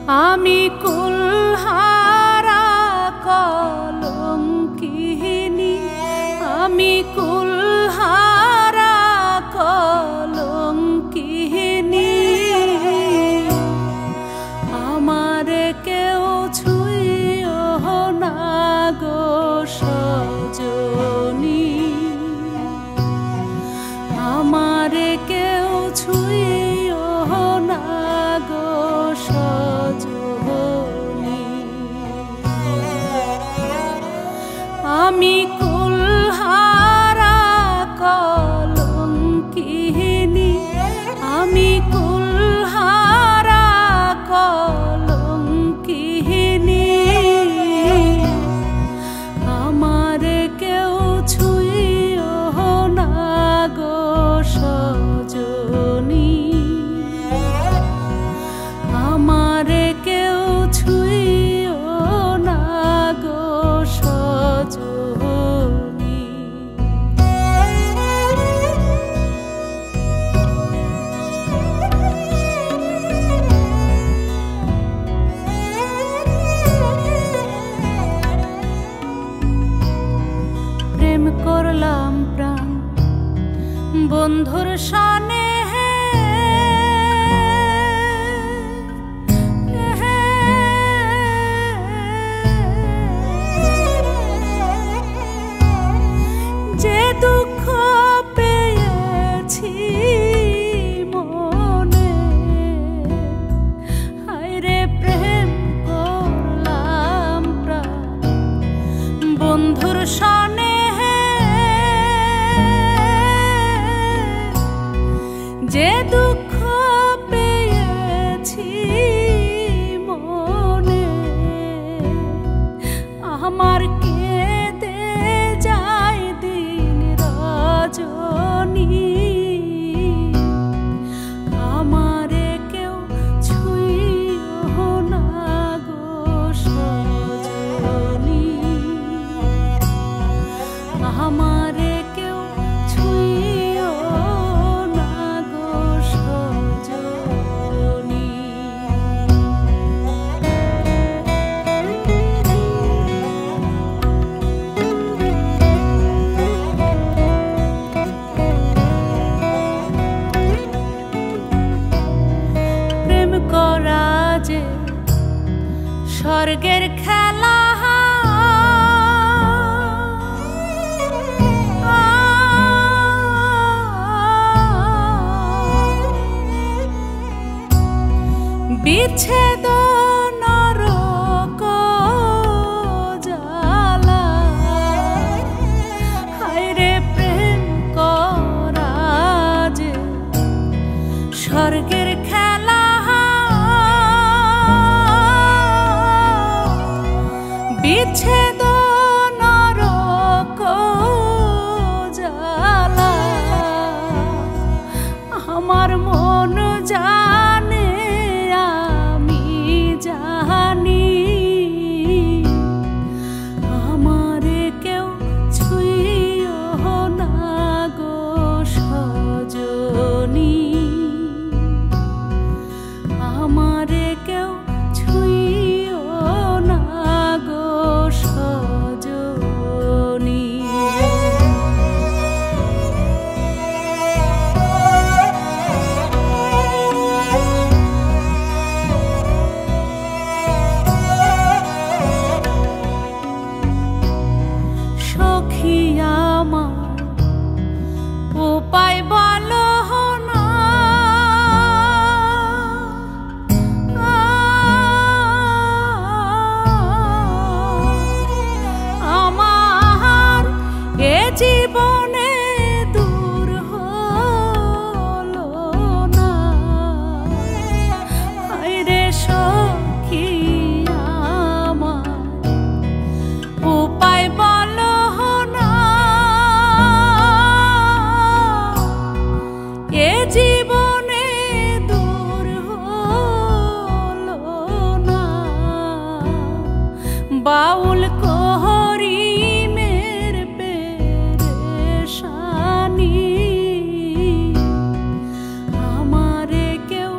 আমি কুলহারা কলঙ্কিনী, আমি কুলহারা কলঙ্কিনী। আমারে কেউ ছুঁইও না গো সজনী, আমারে কেউ ছুঁইও না গো সজনী। আমি কুলহারা কলঙ্কিনী, আমি কুলহারা কলঙ্কিনী। আমারে কেউ ছুঁইও না গো সজনী, আমারে কেউ ছুঁইও না গো সজনী। প্রেম করলাম প্রাণ বন্ধুর সনে, যে দুঃখ পেয়েছি মনে, হায়রে প্রেম করলাম প্রাণ বন্ধুর সনে। যে দুঃখ পেয়েছি মনে, আমার কেঁদে যায় দিন রজনী। আমারে কেউ ছুঁইও না গো সজনী, আমারে কেউ ছুঁইও না গো সজনী। প্রেম করা যে স্বর্গের খেলা, বিচ্ছেদ নরক জ্বালা, হায়রে প্রেম করা যে স্বর্গের খেলা। বিচ্ছেদ নরক জ্বালা, আমার মন জানে আমি জানি। আমারে কেউ ছুঁইও না গো সজনী, আমারে কেউ ছুঁইও না গো সজনী। সখী আমার উপায় বলো না, আমার এ জীবনে দূর হলো না। হায়রে সখী আমার উপায় বলো না, এ জীবনে দূর হলো না। বাউল করিমের পেরেশানি, আমারে কেউ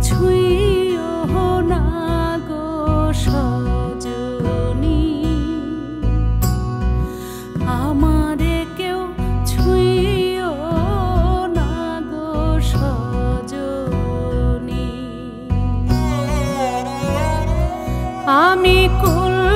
ছুঁইও না আমি কুল